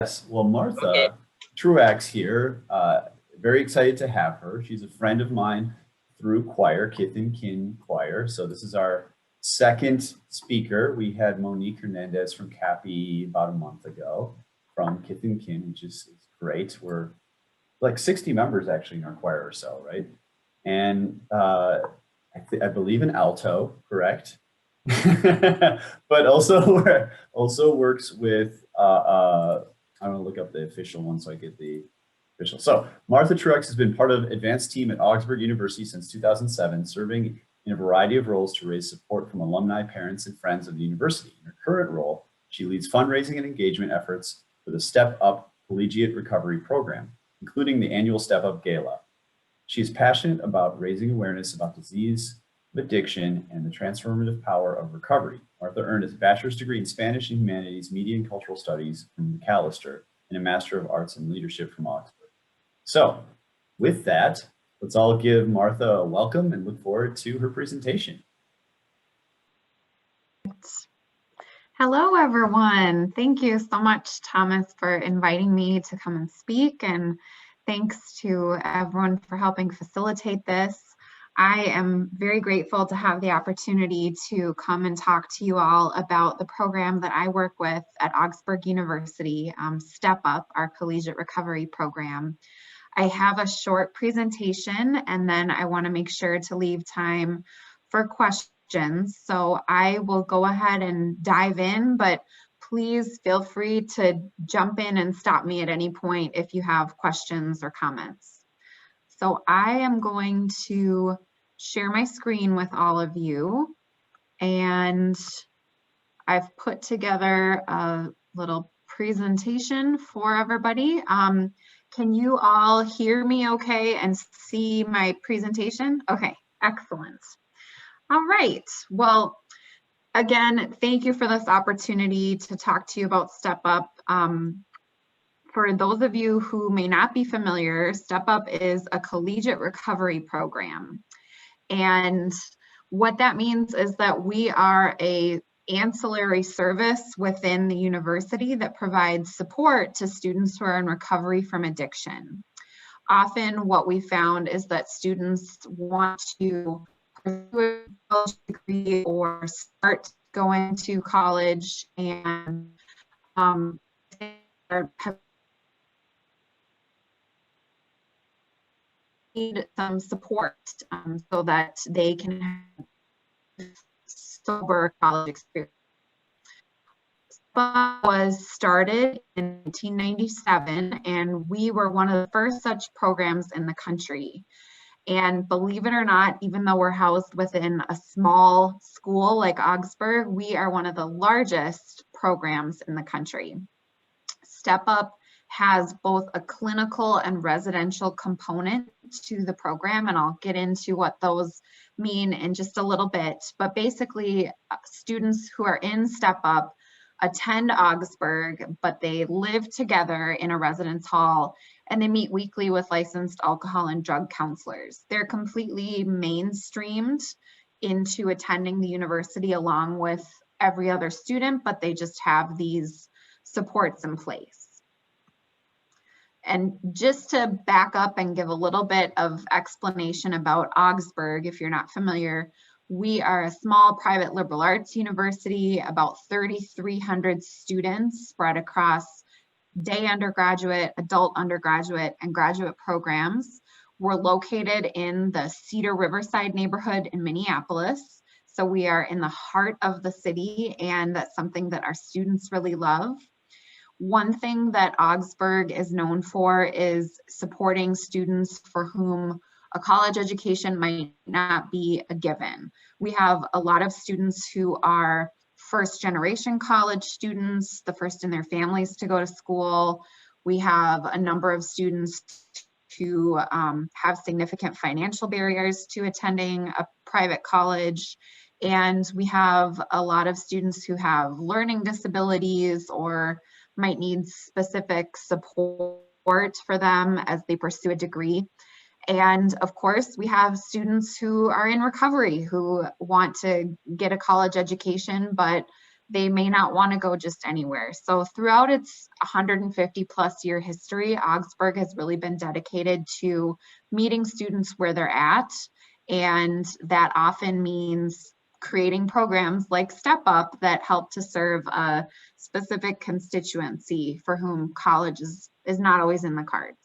Yes, well, Martha Truax here, very excited to have her. She's a friend of mine through choir, Kith and Kin Choir. So this is our second speaker. We had Monique Hernandez from Cappy about a month ago from Kith and Kin, which is great. We're like 60 members actually in our choir or so, right? And I believe in alto, correct? But also works with I'm gonna look up the official one so I get the official. So Martha Truax has been part of advanced team at Augsburg University since 2007, serving in a variety of roles to raise support from alumni, parents, and friends of the university. In her current role, she leads fundraising and engagement efforts for the StepUP Collegiate Recovery Program, including the annual StepUP Gala. She is passionate about raising awareness about disease, addiction, and the transformative power of recovery. Martha earned his bachelor's degree in Spanish and Humanities, Media and Cultural Studies from Macalester, and a Master of Arts in Leadership from Augsburg. So with that, let's all give Martha a welcome and look forward to her presentation. Hello, everyone. Thank you so much, Thomas, for inviting me to come and speak, and thanks to everyone for helping facilitate this. I am very grateful to have the opportunity to come and talk to you all about the program that I work with at Augsburg University, StepUP, our collegiate recovery program. I have a short presentation, and then I want to make sure to leave time for questions. So I will go ahead and dive in, but please feel free to jump in and stop me at any point if you have questions or comments. So I am going to share my screen with all of you, and I've put together a little presentation for everybody. Can you all hear me okay and see my presentation? Okay, excellent. All right, well, again, thank you for this opportunity to talk to you about StepUP. For those of you who may not be familiar, StepUP is a collegiate recovery program. And what that means is that we are an ancillary service within the university that provides support to students who are in recovery from addiction. Often what we found is that students want to pursue a college degree or start going to college and have need some support so that they can have sober college experience. StepUP was started in 1997, and we were one of the first such programs in the country. And believe it or not, even though we're housed within a small school like Augsburg, we are one of the largest programs in the country. StepUP has both a clinical and residential component to the program, and I'll get into what those mean in just a little bit. But basically, students who are in StepUP attend Augsburg, but they live together in a residence hall, and they meet weekly with licensed alcohol and drug counselors. They're completely mainstreamed into attending the university along with every other student, but they just have these supports in place. And just to back up and give a little bit of explanation about Augsburg, if you're not familiar, we are a small private liberal arts university, about 3,300 students spread across day undergraduate, adult undergraduate, and graduate programs. We're located in the Cedar Riverside neighborhood in Minneapolis. So we are in the heart of the city, and that's something that our students really love. One thing that Augsburg is known for is supporting students for whom a college education might not be a given. We have a lot of students who are first-generation college students, the first in their families to go to school. We have a number of students who have significant financial barriers to attending a private college. And we have a lot of students who have learning disabilities or might need specific support for them as they pursue a degree. And of course, we have students who are in recovery who want to get a college education, but they may not want to go just anywhere. So throughout its 150 plus year history, Augsburg has really been dedicated to meeting students where they're at. And that often means creating programs like StepUP that help to serve a specific constituency for whom college is not always in the cards.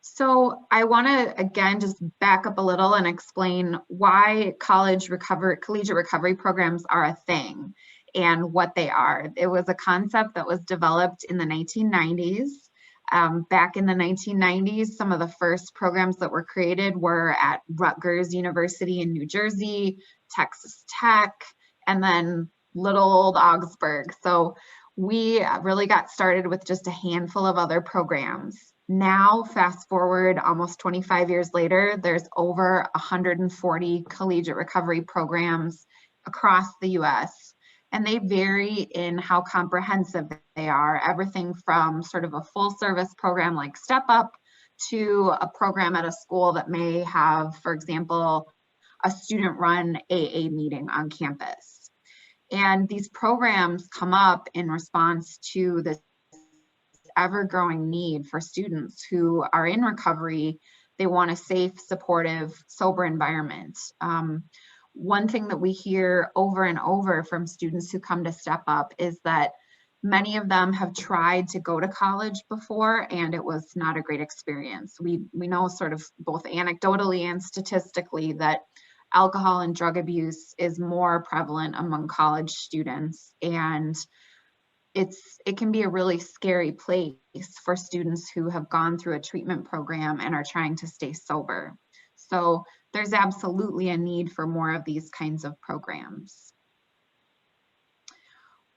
So I want to, again, just back up a little and explain why collegiate recovery programs are a thing and what they are. It was a concept that was developed in the 1990s. Back in the 1990s, some of the first programs that were created were at Rutgers University in New Jersey, Texas Tech, and then little old Augsburg. So we really got started with just a handful of other programs. Now, fast forward almost 25 years later, there's over 140 collegiate recovery programs across the US, and they vary in how comprehensive they are. Everything from sort of a full service program like StepUP to a program at a school that may have, for example, a student run AA meeting on campus. And these programs come up in response to this ever-growing need for students who are in recovery. They want a safe, supportive, sober environment. One thing that we hear over and over from students who come to StepUP is that many of them have tried to go to college before and it was not a great experience. We know sort of both anecdotally and statistically that alcohol and drug abuse is more prevalent among college students, and it can be a really scary place for students who have gone through a treatment program and are trying to stay sober. So there's absolutely a need for more of these kinds of programs.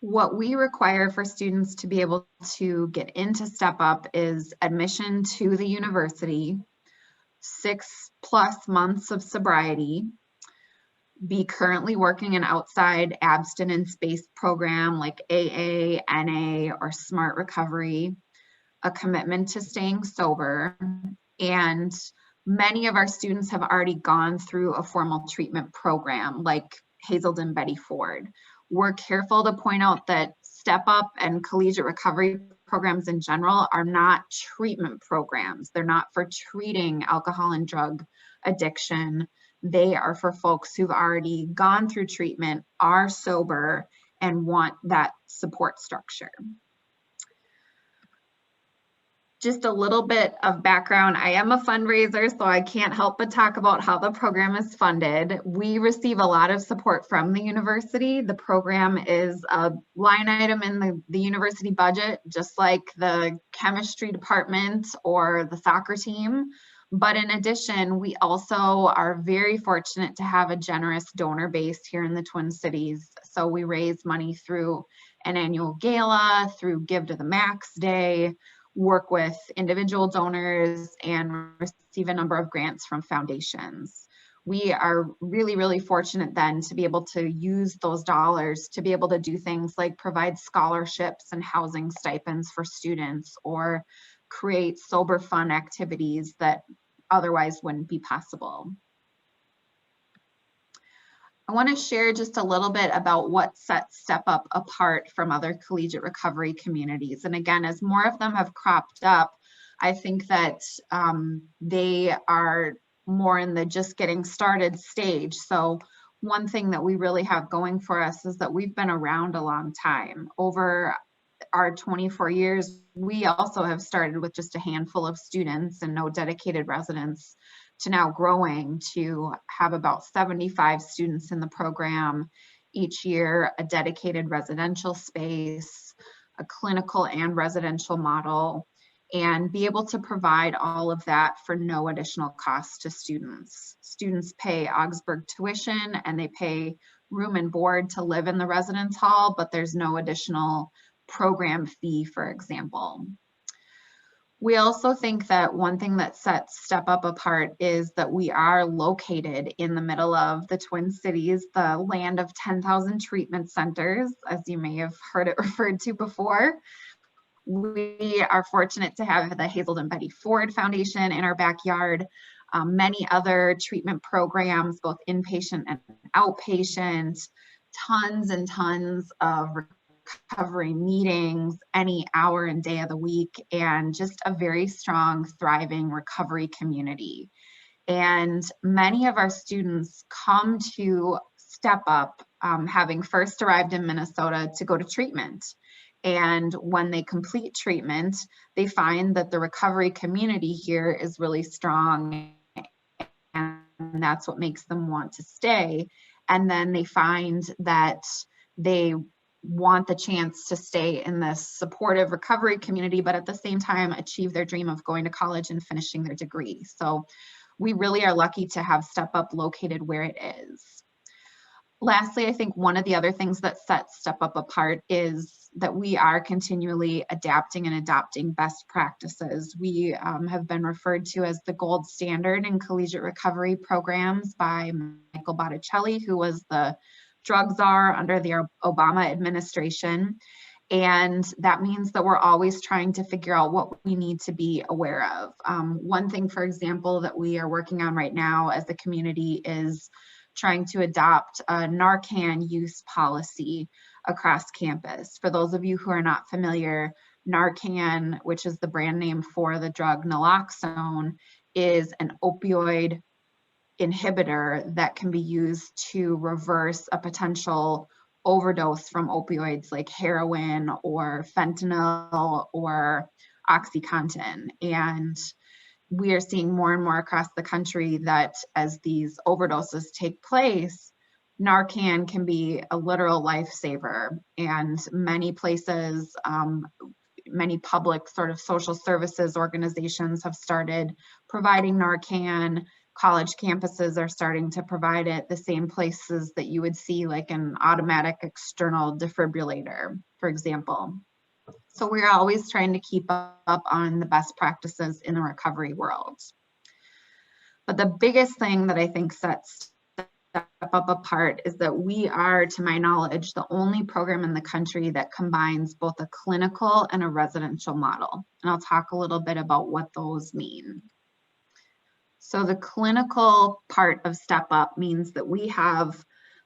What we require for students to be able to get into StepUP is admission to the university, 6+ months of sobriety, be currently working an outside abstinence-based program like AA, NA, or Smart Recovery, a commitment to staying sober, and many of our students have already gone through a formal treatment program like Hazelden Betty Ford. We're careful to point out that StepUP and collegiate recovery programs in general are not treatment programs. They're not for treating alcohol and drug addiction. They are for folks who've already gone through treatment, are sober, and want that support structure. Just a little bit of background. I am a fundraiser, so I can't help but talk about how the program is funded. We receive a lot of support from the university. The program is a line item in the university budget, just like the chemistry department or the soccer team. But in addition, we also are very fortunate to have a generous donor base here in the Twin Cities. So we raise money through an annual gala, through Give to the Max Day, work with individual donors, and receive a number of grants from foundations. We are really, really fortunate then to be able to use those dollars to be able to do things like provide scholarships and housing stipends for students, or create sober fun activities that otherwise wouldn't be possible. I want to share just a little bit about what sets StepUP apart from other collegiate recovery communities. And again, as more of them have cropped up, I think that they are more in the just getting started stage. So one thing that we really have going for us is that we've been around a long time. Over our 24 years, we also have started with just a handful of students and no dedicated residents, to now growing to have about 75 students in the program each year, a dedicated residential space, a clinical and residential model, and be able to provide all of that for no additional cost to students. Students pay Augsburg tuition and they pay room and board to live in the residence hall, but there's no additional program fee, for example. We also think that one thing that sets StepUP apart is that we are located in the middle of the Twin Cities, the land of 10,000 treatment centers, as you may have heard it referred to before. We are fortunate to have the Hazelden Betty Ford Foundation in our backyard, many other treatment programs, both inpatient and outpatient, tons and tons of recovery meetings any hour and day of the week, and just a very strong, thriving recovery community. And many of our students come to StepUP having first arrived in Minnesota to go to treatment. And when they complete treatment, they find that the recovery community here is really strong, and that's what makes them want to stay. And then they find that they want the chance to stay in this supportive recovery community, but at the same time achieve their dream of going to college and finishing their degree. So we really are lucky to have StepUP located where it is. Lastly, I think one of the other things that sets StepUP apart is that we are continually adapting and adopting best practices. We have been referred to as the gold standard in collegiate recovery programs by Michael Botticelli, who was the drug czar under the Obama administration. And that means that we're always trying to figure out what we need to be aware of. One thing, for example, that we are working on right now as a community is trying to adopt a Narcan use policy across campus. For those of you who are not familiar, Narcan, which is the brand name for the drug naloxone, is an opioid inhibitor that can be used to reverse a potential overdose from opioids like heroin or fentanyl or OxyContin. And we are seeing more and more across the country that as these overdoses take place, Narcan can be a literal lifesaver. And many places, many public sort of social services organizations have started providing Narcan. College campuses are starting to provide it, the same places that you would see like an automatic external defibrillator, for example. So we're always trying to keep up on the best practices in the recovery world. But the biggest thing that I think sets StepUP apart is that we are, to my knowledge, the only program in the country that combines both a clinical and a residential model. And I'll talk a little bit about what those mean. So the clinical part of StepUP means that we have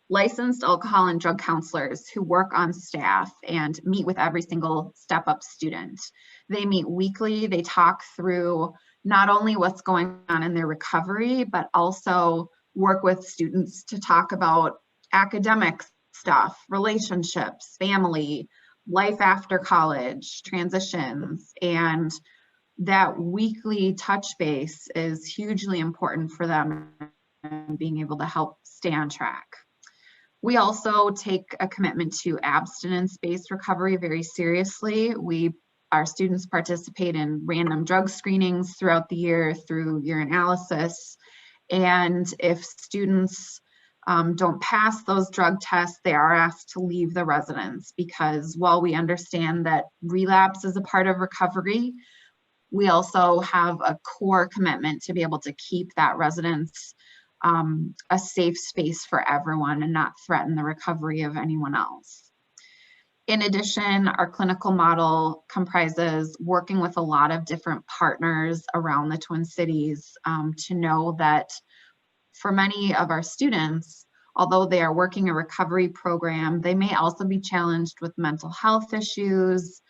licensed alcohol and drug counselors who work on staff and meet with every single StepUP student. They meet weekly. They talk through not only what's going on in their recovery, but also work with students to talk about academic stuff, relationships, family, life after college, transitions, and that weekly touch base is hugely important for them and being able to help stay on track. We also take a commitment to abstinence-based recovery very seriously. Our students participate in random drug screenings throughout the year through urinalysis. And if students don't pass those drug tests, they are asked to leave the residence, because while we understand that relapse is a part of recovery, we also have a core commitment to be able to keep that residence a safe space for everyone and not threaten the recovery of anyone else. In addition, our clinical model comprises working with a lot of different partners around the Twin Cities to know that for many of our students, although they are working a recovery program, they may also be challenged with mental health issues,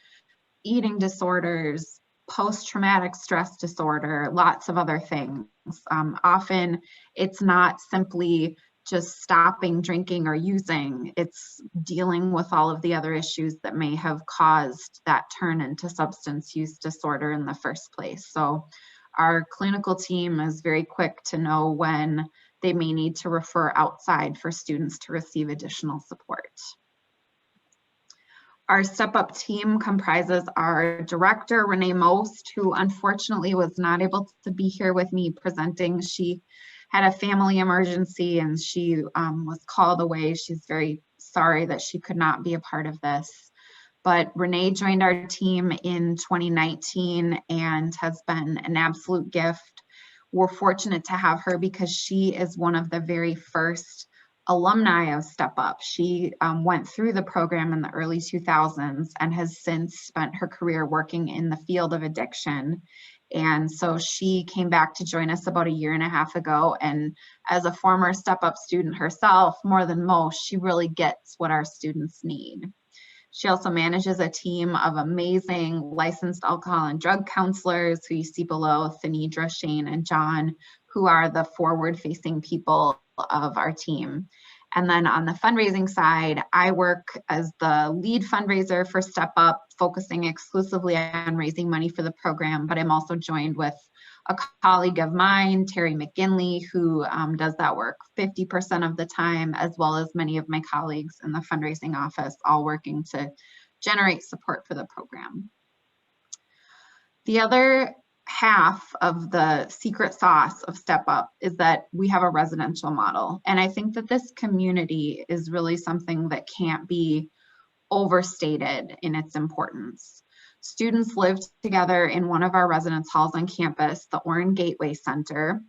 eating disorders, post-traumatic stress disorder, lots of other things. Often it's not simply just stopping drinking or using, it's dealing with all of the other issues that may have caused that turn into substance use disorder in the first place. So our clinical team is very quick to know when they may need to refer outside for students to receive additional support. Our StepUP team comprises our director, Renee Most, who unfortunately was not able to be here with me presenting. She had a family emergency and she was called away. She's very sorry that she could not be a part of this. But Renee joined our team in 2019 and has been an absolute gift. We're fortunate to have her because she is one of the very first alumni of StepUP. She went through the program in the early 2000s and has since spent her career working in the field of addiction. And so she came back to join us about a year and a half ago. And as a former StepUP student herself, more than most, she really gets what our students need. She also manages a team of amazing licensed alcohol and drug counselors who you see below, Thanidra, Shane, and John, who are the forward-facing people of our team. And then on the fundraising side, I work as the lead fundraiser for StepUP, focusing exclusively on raising money for the program, but I'm also joined with a colleague of mine, Terry McGinley, who does that work 50% of the time, as well as many of my colleagues in the fundraising office, all working to generate support for the program. The other half of the secret sauce of StepUP is that we have a residential model. And I think that this community is really something that can't be overstated in its importance. Students live together in one of our residence halls on campus, the Orrin Gateway Center,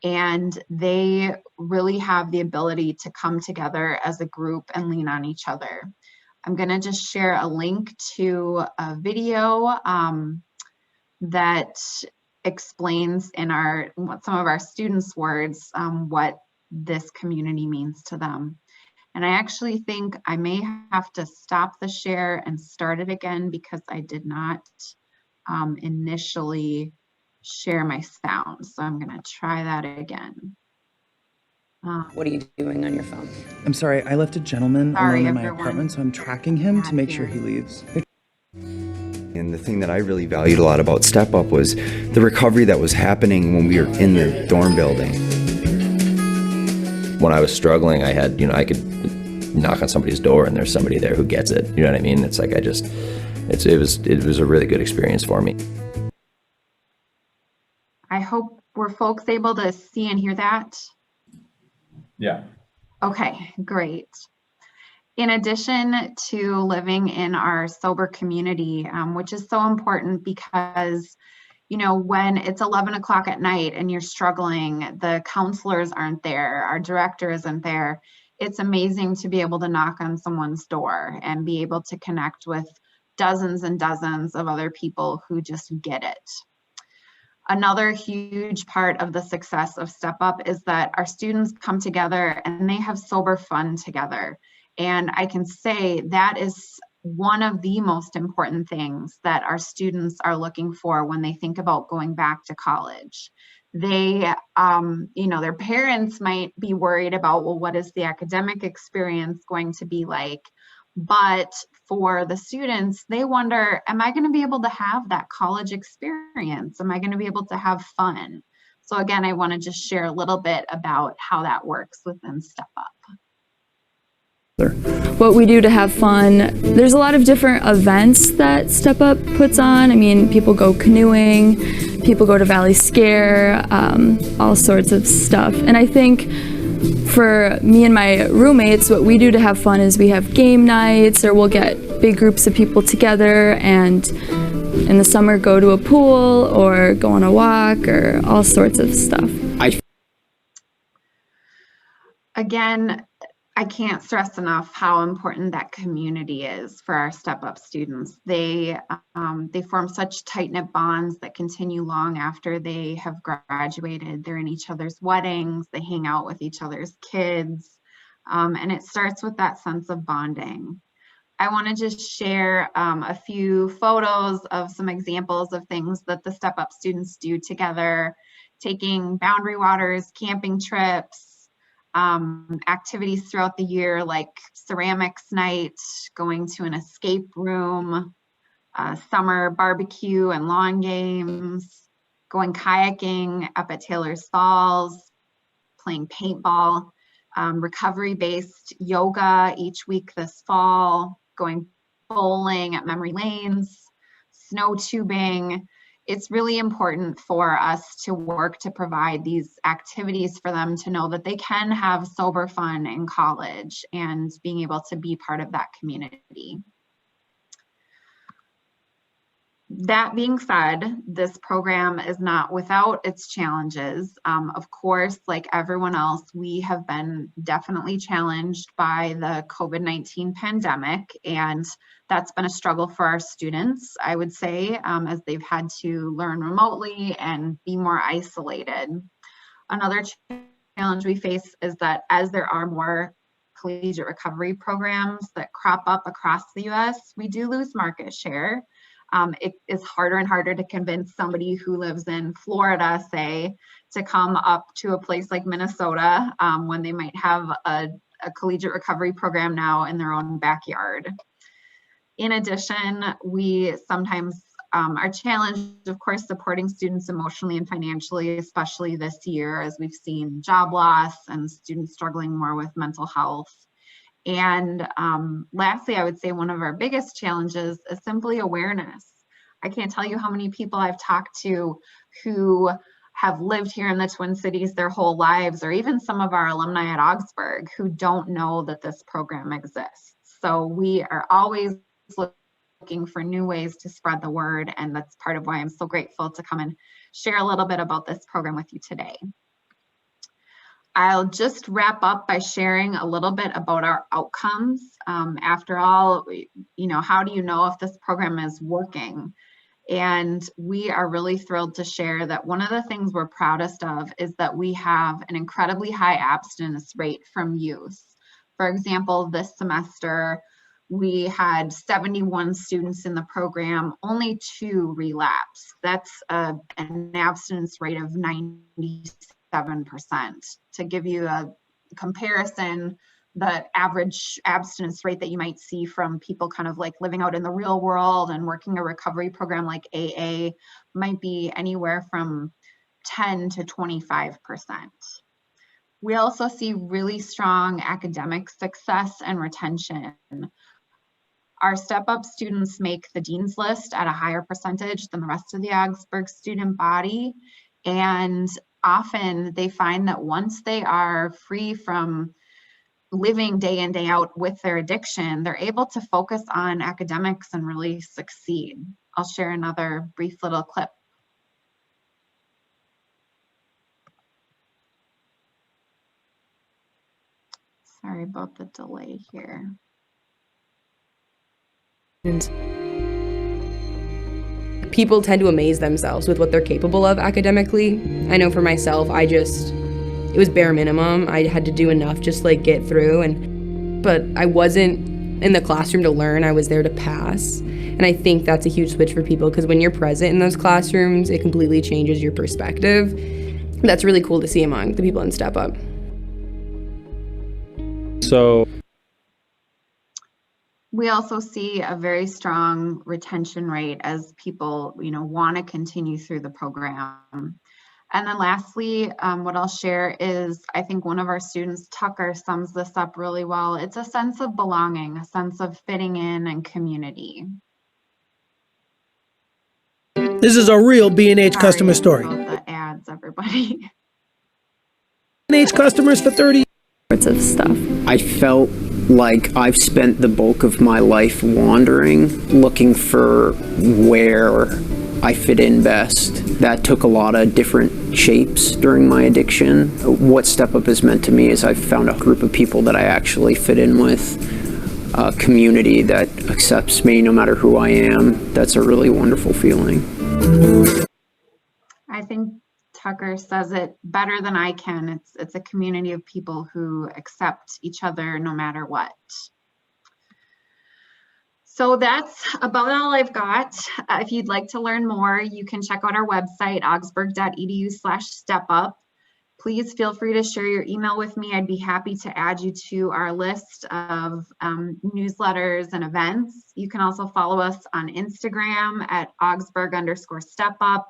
and they really have the ability to come together as a group and lean on each other. I'm going to just share a link to a video that explains in some of our students' words what this community means to them. And I actually think I may have to stop the share and start it again because I did not initially share my sound. So I'm going to try that again. What are you doing on your phone? I'm sorry, I left a gentleman alone in my everyone. apartment, so I'm tracking him to make sure he leaves. And the thing that I really valued a lot about StepUP was the recovery that was happening when we were in the dorm building. When I was struggling, I had, I could knock on somebody's door and there's somebody there who gets it. You know what I mean? It's like it was a really good experience for me. I hope were folks able to see and hear that? Yeah. Okay, great. In addition to living in our sober community, which is so important because, when it's 11 o'clock at night and you're struggling, the counselors aren't there, our director isn't there. It's amazing to be able to knock on someone's door and be able to connect with dozens and dozens of other people who just get it. Another huge part of the success of StepUP is that our students come together and they have sober fun together. And I can say that is one of the most important things that our students are looking for when they think about going back to college. They, their parents might be worried about, well, what is the academic experience going to be like? But for the students, they wonder, am I going to be able to have that college experience? Am I going to be able to have fun? So again, I want to just share a little bit about how that works within StepUP. What we do to have fun. There's a lot of different events that StepUP puts on. I mean, people go canoeing, people go to Valley Scare, all sorts of stuff. And I think for me and my roommates, what we do to have fun is we have game nights, or we'll get big groups of people together and in the summer go to a pool or go on a walk or all sorts of stuff. Again, I can't stress enough how important that community is for our StepUP students. They form such tight-knit bonds that continue long after they have graduated. They're in each other's weddings, they hang out with each other's kids, and it starts with that sense of bonding. I want to just share a few photos of some examples of things that the StepUP students do together, taking boundary waters, camping trips, activities throughout the year like ceramics night, going to an escape room, summer barbecue and lawn games, going kayaking up at Taylor's Falls, playing paintball, recovery-based yoga each week this fall, going bowling at memory lanes, snow tubing. It's really important for us to work to provide these activities for them to know that they can have sober fun in college and being able to be part of that community. That being said, this program is not without its challenges. Of course, like everyone else, we have been definitely challenged by the COVID-19 pandemic, and that's been a struggle for our students, I would say, as they've had to learn remotely and be more isolated. Another challenge we face is that as there are more collegiate recovery programs that crop up across the US, we do lose market share. It is harder and harder to convince somebody who lives in Florida, say, to come up to a place like Minnesota when they might have a collegiate recovery program now in their own backyard. In addition, we sometimes are challenged, of course, supporting students emotionally and financially, especially this year, as we've seen job loss and students struggling more with mental health. And lastly, I would say one of our biggest challenges is simply awareness. I can't tell you how many people I've talked to who have lived here in the Twin Cities their whole lives, or even some of our alumni at Augsburg who don't know that this program exists. So we are always looking for new ways to spread the word, and that's part of why I'm so grateful to come and share a little bit about this program with you today. I'll just wrap up by sharing a little bit about our outcomes. After all, how do you know if this program is working? And we are really thrilled to share that one of the things we're proudest of is that we have an incredibly high abstinence rate from use. For example, this semester, we had 71 students in the program, only 2 relapsed. That's an abstinence rate of 97%. To give you a comparison, the average abstinence rate that you might see from people kind of like living out in the real world and working a recovery program like AA might be anywhere from 10 to 25%. We also see really strong academic success and retention. Our StepUP students make the Dean's List at a higher percentage than the rest of the Augsburg student body. And often they find that once they are free from living day in, day out with their addiction, they're able to focus on academics and really succeed. I'll share another brief little clip. Sorry about the delay here. People tend to amaze themselves with what they're capable of academically. I know for myself, it was bare minimum. I had to do enough just like get through, but I wasn't in the classroom to learn, I was there to pass. And I think that's a huge switch for people, because when you're present in those classrooms, it completely changes your perspective. That's really cool to see among the people in StepUP. So we also see a very strong retention rate as people, want to continue through the program. And then lastly, what I'll share is, I think one of our students, Tucker, sums this up really well. It's a sense of belonging, a sense of fitting in and community. This is a real B&H customer story. About the ads, everybody. B&H customers for 30 sorts of stuff. I felt like I've spent the bulk of my life wandering, looking for where I fit in best. That took a lot of different shapes during my addiction. What StepUP has meant to me is I've found a group of people that I actually fit in with, a community that accepts me no matter who I am. That's a really wonderful feeling. I think Tucker says it better than I can. It's a community of people who accept each other no matter what. So that's about all I've got. If you'd like to learn more, you can check out our website, augsburg.edu/stepup. Please feel free to share your email with me. I'd be happy to add you to our list of newsletters and events. You can also follow us on Instagram at Augsburg_StepUp.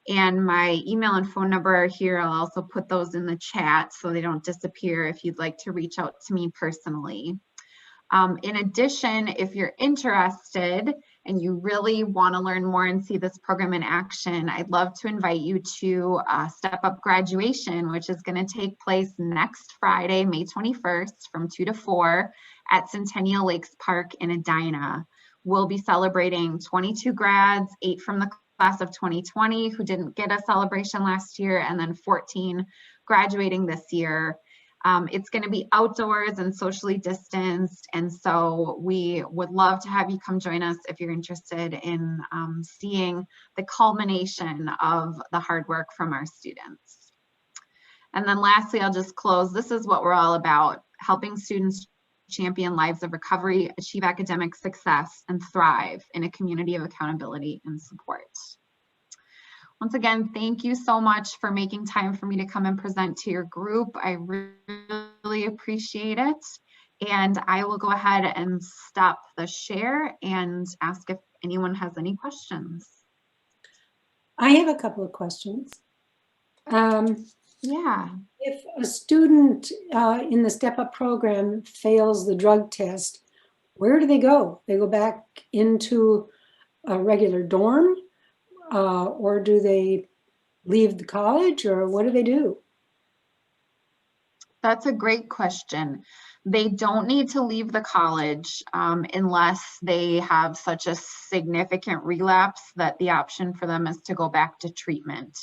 And my email and phone number are here. I'll also put those in the chat so they don't disappear if you'd like to reach out to me personally. In addition, if you're interested and you really want to learn more and see this program in action, I'd love to invite you to StepUP Graduation, which is going to take place next Friday, May 21st from 2 to 4 at Centennial Lakes Park in Edina. we'll be celebrating 22 grads, 8 from the class of 2020 who didn't get a celebration last year, and then 14 graduating this year. It's going to be outdoors and socially distanced, and so we would love to have you come join us if you're interested in seeing the culmination of the hard work from our students. And then lastly, I'll just close. This is what we're all about: helping students champion lives of recovery, achieve academic success, and thrive in a community of accountability and support. Once again, thank you so much for making time for me to come and present to your group. I really appreciate it. And I will go ahead and stop the share and ask if anyone has any questions. I have a couple of questions. Yeah. If a student in the StepUP program fails the drug test, where do they go? They go back into a regular dorm? Or do they leave the college, or what do they do? That's a great question. They don't need to leave the college unless they have such a significant relapse that the option for them is to go back to treatment.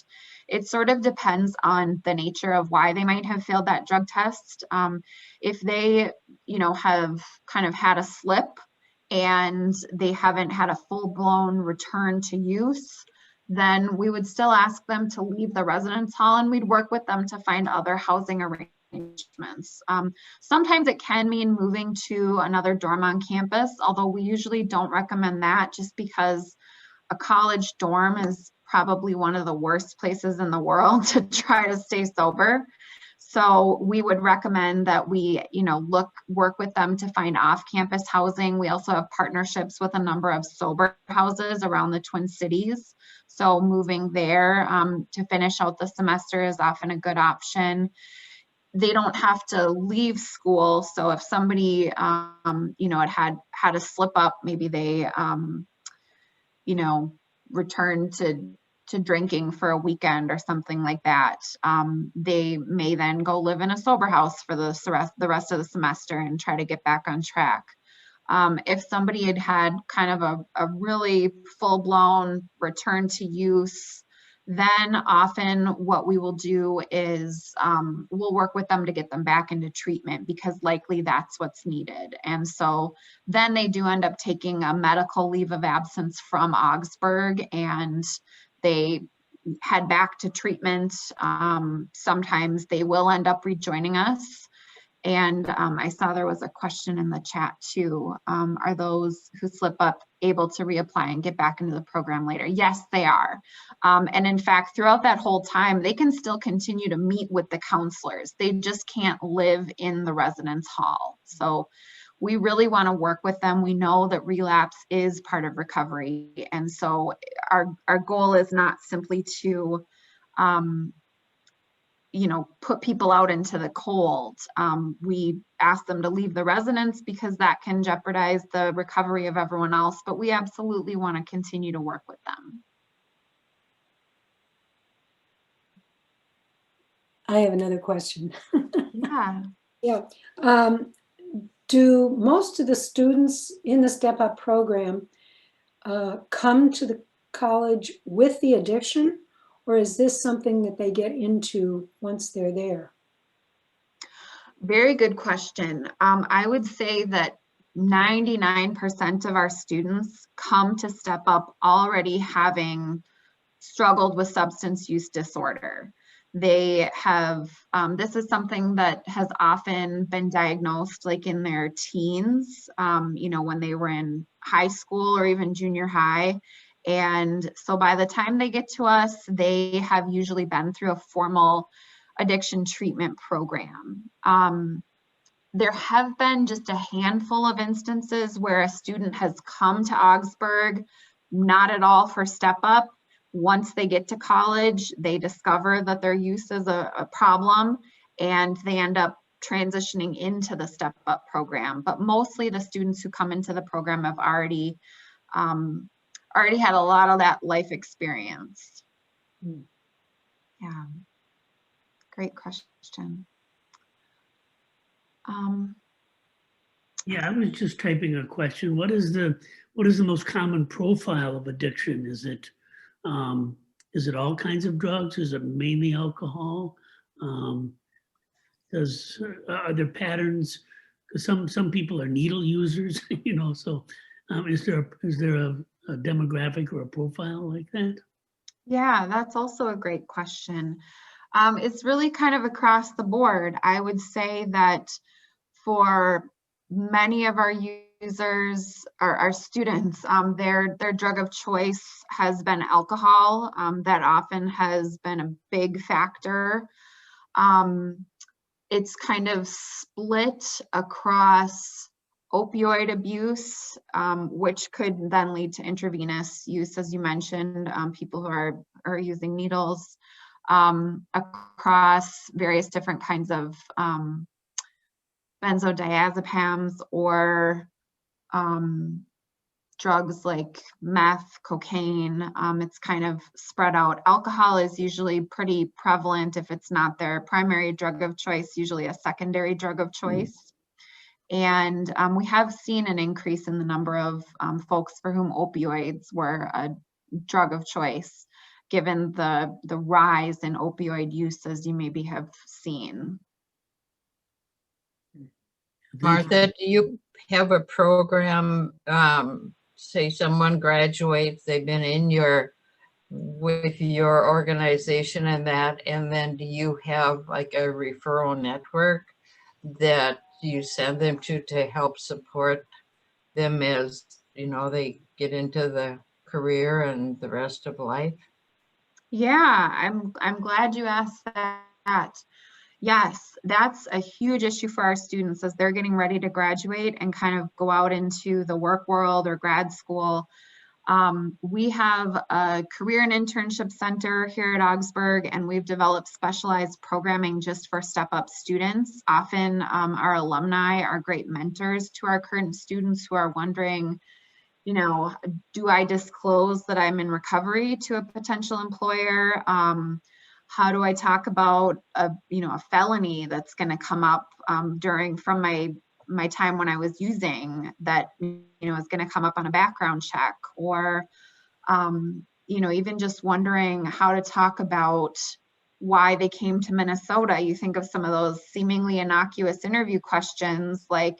It sort of depends on the nature of why they might have failed that drug test. If they, have kind of had a slip and they haven't had a full-blown return to use, then we would still ask them to leave the residence hall, and we'd work with them to find other housing arrangements. Sometimes it can mean moving to another dorm on campus, although we usually don't recommend that, just because a college dorm is probably one of the worst places in the world to try to stay sober. So we would recommend that we, work with them to find off-campus housing. We also have partnerships with a number of sober houses around the Twin Cities. So moving there to finish out the semester is often a good option. They don't have to leave school. So if somebody, had a slip up, maybe they, return to drinking for a weekend or something like that, they may then go live in a sober house for the rest of the semester and try to get back on track. If somebody had kind of a really full-blown return to use, then often what we will do is we'll work with them to get them back into treatment, because likely that's what's needed. And so then they do end up taking a medical leave of absence from Augsburg, and they head back to treatment. Sometimes they will end up rejoining us. And I saw there was a question in the chat too. Are those who slip up able to reapply and get back into the program later? Yes, they are. And in fact, throughout that whole time, they can still continue to meet with the counselors. They just can't live in the residence hall. So we really want to work with them. We know that relapse is part of recovery. And so our goal is not simply to put people out into the cold. We ask them to leave the residence because that can jeopardize the recovery of everyone else, but we absolutely want to continue to work with them. I have another question. Yeah. Yeah. Do most of the students in the StepUP program come to the college with the addiction? Or is this something that they get into once they're there? Very good question. I would say that 99% of our students come to StepUP already having struggled with substance use disorder. They have, this is something that has often been diagnosed like in their teens, when they were in high school or even junior high. And so by the time they get to us, they have usually been through a formal addiction treatment program. There have been just a handful of instances where a student has come to Augsburg, not at all for StepUP. Once they get to college, they discover that their use is a problem, and they end up transitioning into the StepUP program. But mostly the students who come into the program have already had a lot of that life experience. Yeah, great question. Yeah, I was just typing a question. What is the most common profile of addiction? Is it all kinds of drugs? Is it mainly alcohol? Um, are there patterns? Because some people are needle users, you know. So, is there a demographic or a profile like that? Yeah, that's also a great question. It's really kind of across the board. I would say that for many of our users, our students, their drug of choice has been alcohol. That often has been a big factor. It's kind of split across opioid abuse, which could then lead to intravenous use, as you mentioned, people who are using needles, across various different kinds of benzodiazepams or drugs like meth, cocaine. It's kind of spread out. Alcohol is usually pretty prevalent if it's not their primary drug of choice, usually a secondary drug of choice. And we have seen an increase in the number of folks for whom opioids were a drug of choice, given the rise in opioid use, as you maybe have seen. Martha, do you have a program, say someone graduates, they've been with your organization and that, and then do you have like a referral network that you send them to help support them as, you know, they get into the career and the rest of life? Yeah, I'm glad you asked that. Yes, that's a huge issue for our students as they're getting ready to graduate and kind of go out into the work world or grad school. We have a career and internship center here at Augsburg, and we've developed specialized programming just for StepUP students. Often our alumni are great mentors to our current students who are wondering, you know, do I disclose that I'm in recovery to a potential employer? How do I talk about a felony that's going to come up from my time when I was using that, is going to come up on a background check, or, even just wondering how to talk about why they came to Minnesota. You think of some of those seemingly innocuous interview questions like,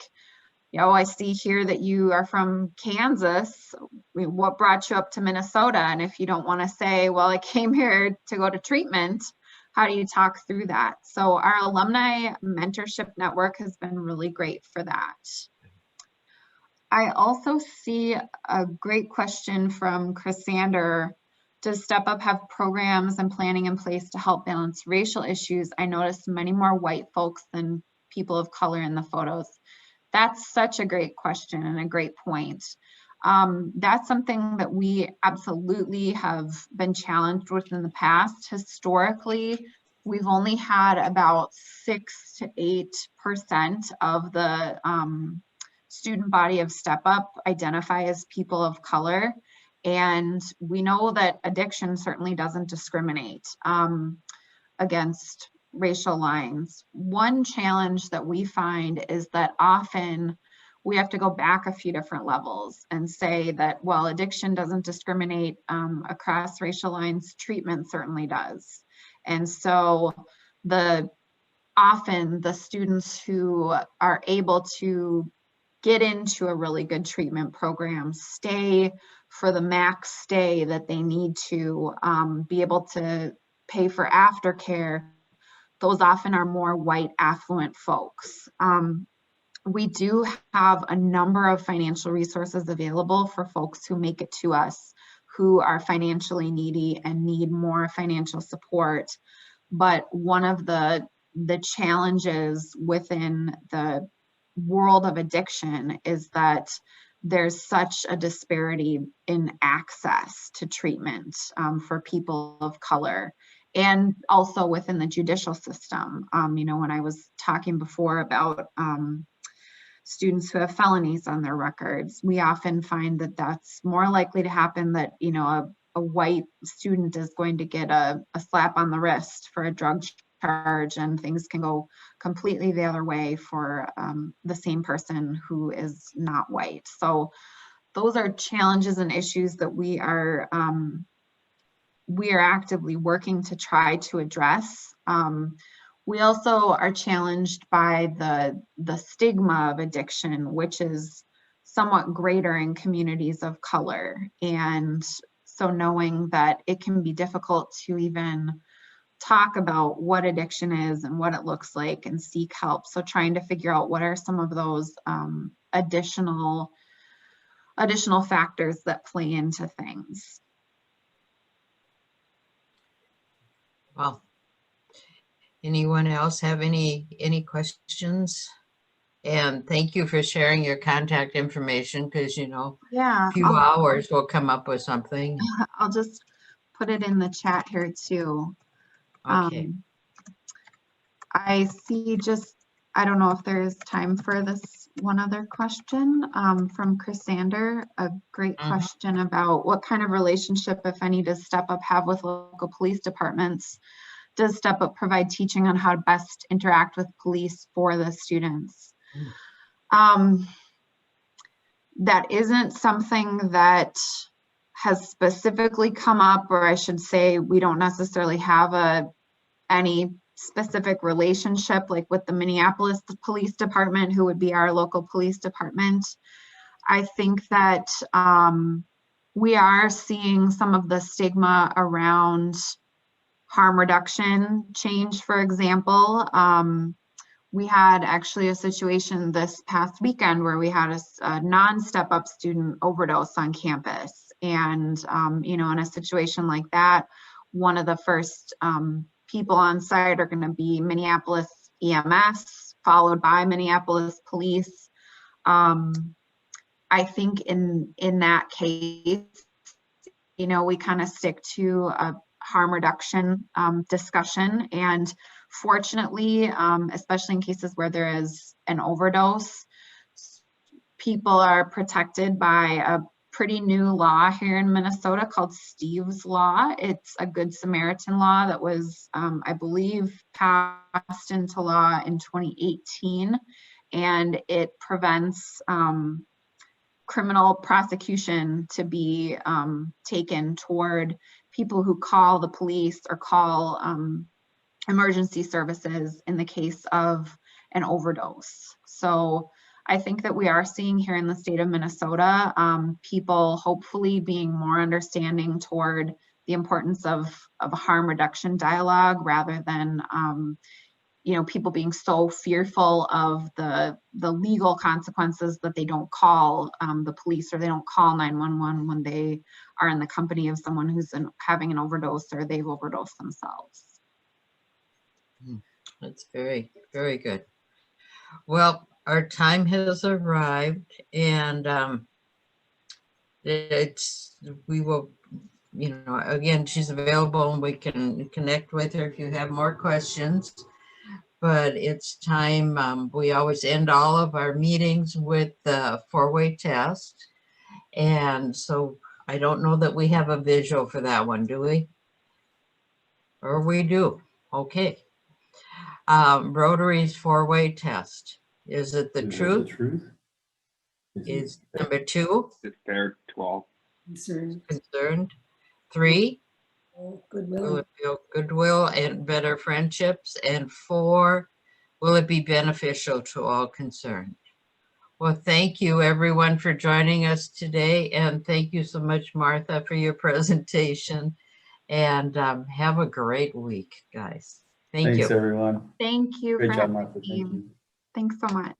I see here that you are from Kansas. What brought you up to Minnesota? And if you don't want to say, well, I came here to go to treatment, how do you talk through that? So our alumni mentorship network has been really great for that. I also see a great question from Chris Sander. Does StepUP have programs and planning in place to help balance racial issues? I noticed many more white folks than people of color in the photos. That's such a great question and a great point. That's something that we absolutely have been challenged with in the past. Historically, we've only had about 6 to 8% of the student body of StepUP identify as people of color. And we know that addiction certainly doesn't discriminate against racial lines. One challenge that we find is that often we have to go back a few different levels and say that, well, addiction doesn't discriminate across racial lines, treatment certainly does. And so often the students who are able to get into a really good treatment program stay for the max stay that they need to be able to pay for aftercare. Those often are more white affluent folks. We do have a number of financial resources available for folks who make it to us who are financially needy and need more financial support. But one of the challenges within the world of addiction is that there's such a disparity in access to treatment for people of color. And also within the judicial system. When I was talking before about students who have felonies on their records, we often find that that's more likely to happen, that, a white student is going to get a slap on the wrist for a drug charge, and things can go completely the other way for the same person who is not white. So those are challenges and issues that we are actively working to try to address. We also are challenged by the stigma of addiction, which is somewhat greater in communities of color. And so knowing that it can be difficult to even talk about what addiction is and what it looks like and seek help. So trying to figure out what are some of those additional factors that play into things. Well, anyone else have any questions? And thank you for sharing your contact information, because, you know, yeah, a few hours we'll come up with something. I'll just put it in the chat here too. Okay. I see I don't know if there's time for this one other question from Chrysander, a great question about what kind of relationship, if any, does StepUP have with local police departments? Does StepUP provide teaching on how to best interact with police for the students? That isn't something that has specifically come up, or I should say we don't necessarily have any specific relationship like with the Minneapolis Police Department, who would be our local police department. I think that we are seeing some of the stigma around harm reduction change. For example, we had actually a situation this past weekend where we had a non-StepUP student overdose on campus. And, you know, in a situation like that, one of the first people on site are going to be Minneapolis EMS, followed by Minneapolis Police. I think in that case, you know, we kind of stick to a harm reduction discussion. And fortunately, especially in cases where there is an overdose, people are protected by a pretty new law here in Minnesota called Steve's Law. It's a Good Samaritan law that was, I believe, passed into law in 2018, and it prevents criminal prosecution to be taken toward people who call the police or call emergency services in the case of an overdose. So I think that we are seeing here in the state of Minnesota, people hopefully being more understanding toward the importance of a harm reduction dialogue, rather than you know, people being so fearful of the legal consequences that they don't call the police, or they don't call 911 when they are in the company of someone who's having an overdose or they've overdosed themselves. That's very, very good. Well, our time has arrived, and we will, you know, again, she's available and we can connect with her if you have more questions. But it's time. We always end all of our meetings with the FourWay Test. And so I don't know that we have a visual for that one, do we? Or we do. Okay. Rotary's FourWay Test. Is it the truth? The truth? Is number 2? It's fair. 12. Concerned. 3? Goodwill. Will it build goodwill and better friendships? And 4, will it be beneficial to all concerned? Well, thank you everyone for joining us today. And thank you so much, Martha, for your presentation. And have a great week, guys. Thank you. Thanks, everyone. Thank you. Great for job, having Martha. me. Thank you. Thanks so much.